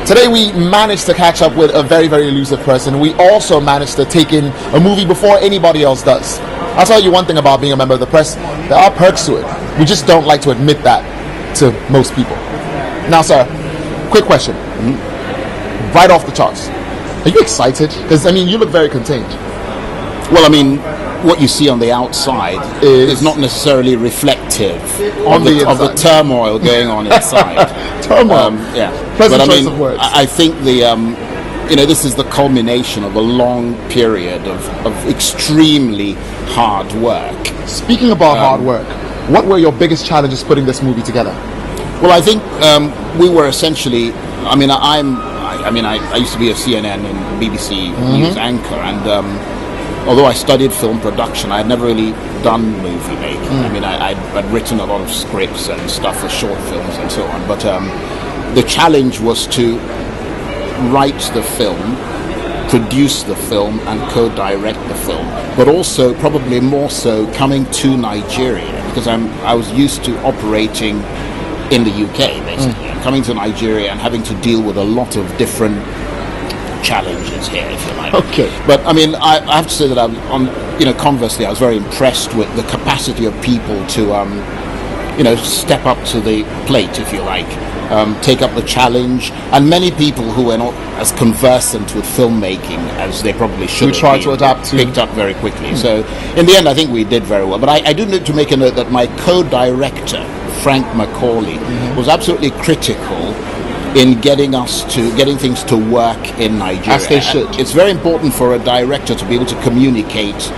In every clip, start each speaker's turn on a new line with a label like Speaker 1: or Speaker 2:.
Speaker 1: Today we managed to catch up with a very, very elusive person. We also managed to take in a movie before anybody else does. I'll tell you one thing about being a member of the press. There are perks to it. We just don't like to admit that to most people. Now, sir, quick question. Right off the charts. Are you excited? Because, I mean, you look very contained.
Speaker 2: Well, I mean, what you see on the outside is not necessarily reflective of the turmoil going on inside.
Speaker 1: Turmoil.
Speaker 2: Yeah.
Speaker 1: Pleasant
Speaker 2: but I
Speaker 1: choice
Speaker 2: mean,
Speaker 1: of words.
Speaker 2: I think this is the culmination of a long period of extremely hard work.
Speaker 1: Speaking about hard work, what were your biggest challenges putting this movie together?
Speaker 2: Well, I think we were essentially. I mean, I used to be a CNN and BBC news anchor, and although I studied film production, I had never really done movie making. I mean, I'd written a lot of scripts and stuff for short films and so on. But the challenge was to write the film, produce the film, and co-direct the film. But also, probably more so, coming to Nigeria, because I was used to operating in the UK, basically. Coming to Nigeria and having to deal with a lot of different challenges here, if you like.
Speaker 1: Okay.
Speaker 2: But I mean, I have to say that conversely, I was very impressed with the capacity of people to, step up to the plate, if you like, take up the challenge, and many people who were not as conversant with filmmaking as they probably should have
Speaker 1: tried to adapt to
Speaker 2: picked up very quickly. So in the end, I think we did very well. But I do need to make a note that my co-director, Frank Macaulay, was absolutely critical in getting things to work in Nigeria.
Speaker 1: As they should.
Speaker 2: And it's very important for a director to be able to communicate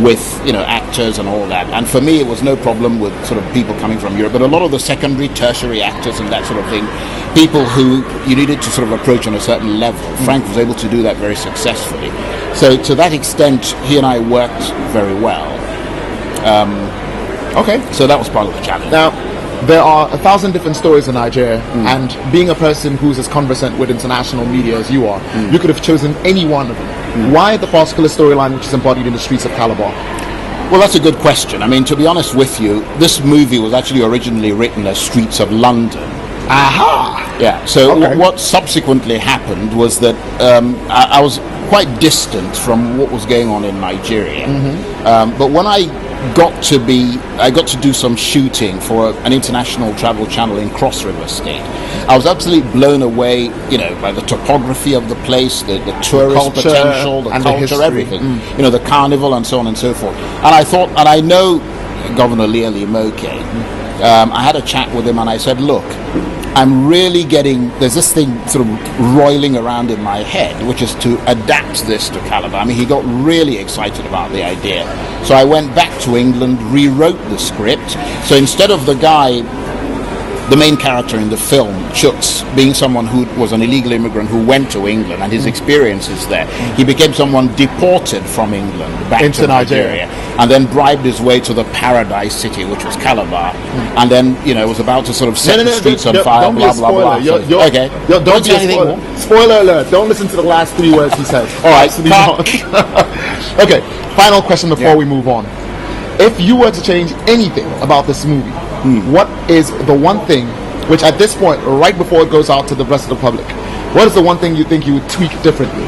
Speaker 2: with actors and all that. And for me, it was no problem with sort of people coming from Europe, but a lot of the secondary, tertiary actors and that sort of thing, people who you needed to sort of approach on a certain level. Frank was able to do that very successfully. So to that extent, he and I worked very well.
Speaker 1: Okay.
Speaker 2: So that was part of the challenge.
Speaker 1: Now, there are 1,000 different stories in Nigeria, and being a person who's as conversant with international media as you are, you could have chosen any one of them. Why the particular storyline which is embodied in the streets of Calabar?
Speaker 2: Well, that's a good question. I mean, to be honest with you, this movie was actually originally written as Streets of London.
Speaker 1: Aha!
Speaker 2: Yeah, so what subsequently happened was that I was quite distant from what was going on in Nigeria. But when I got to do some shooting for an international travel channel in Cross River State. I was absolutely blown away, by the topography of the place, the tourist potential, the culture, everything. The carnival and so on and so forth. And I thought, and I know Governor Leali Moke. I had a chat with him and I said, look, I'm really there's this thing sort of roiling around in my head, which is to adapt this to Calabar. I mean, he got really excited about the idea. So I went back to England, rewrote the script. So instead of the guy, the main character in the film, Chuks, being someone who was an illegal immigrant who went to England and his experiences there, he became someone deported from England back to Nigeria and then bribed his way to the paradise city, which was Calabar, and then, was about to sort of set the streets on fire, blah, blah, blah. Okay.
Speaker 1: Don't be a spoiler. Spoiler alert. Don't listen to the last 3 words he says.
Speaker 2: All right.
Speaker 1: Okay. Final question before we move on. If you were to change anything about this movie, what is the one thing which at this point, right before it goes out to the rest of the public, what is the one thing you think you would tweak differently?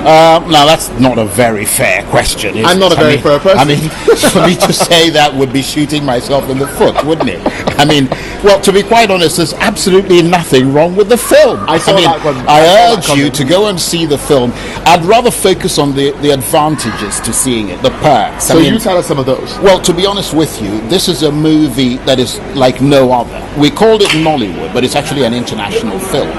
Speaker 2: Now, that's not a very fair question.
Speaker 1: I'm not a very fair person.
Speaker 2: I mean, for me to say that would be shooting myself in the foot, wouldn't it? I mean, well, to be quite honest, there's absolutely nothing wrong with the film. I urge you to go and see the film. I'd rather focus on the advantages to seeing it, the perks.
Speaker 1: So you tell us some of those.
Speaker 2: Well, to be honest with you, this is a movie that is like no other. We called it Nollywood, but it's actually an international film.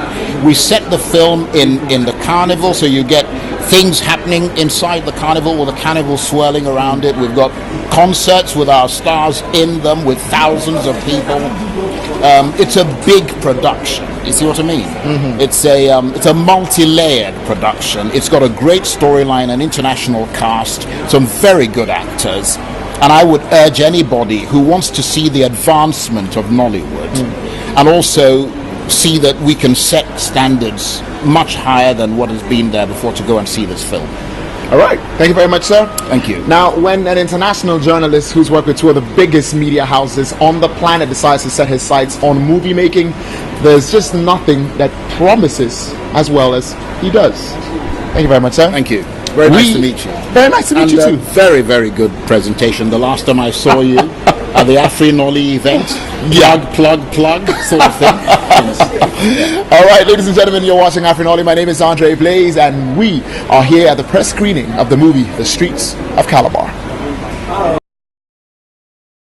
Speaker 2: We set the film in the carnival, so you get things happening inside the carnival with the carnival swirling around it. We've got concerts with our stars in them with thousands of people. It's a big production. You see what I mean? It's a multi-layered production. It's got a great storyline, an international cast, some very good actors. And I would urge anybody who wants to see the advancement of Nollywood and also see that we can set standards much higher than what has been there before to go and see this film.
Speaker 1: All right. Thank you very much, sir.
Speaker 2: Thank you.
Speaker 1: Now, when an international journalist who's worked with two of the biggest media houses on the planet decides to set his sights on movie making, there's just nothing that promises as well as he does. Thank you very much, sir.
Speaker 2: Thank you. Very nice to meet you.
Speaker 1: Very nice to meet you too.
Speaker 2: Very, very good presentation. The last time I saw you at the Afrinoli event, plug, sort of thing.
Speaker 1: All right, ladies and gentlemen, you're watching Afrinoli. My name is Andre Blaze, and we are here at the press screening of the movie The Streets of Calabar.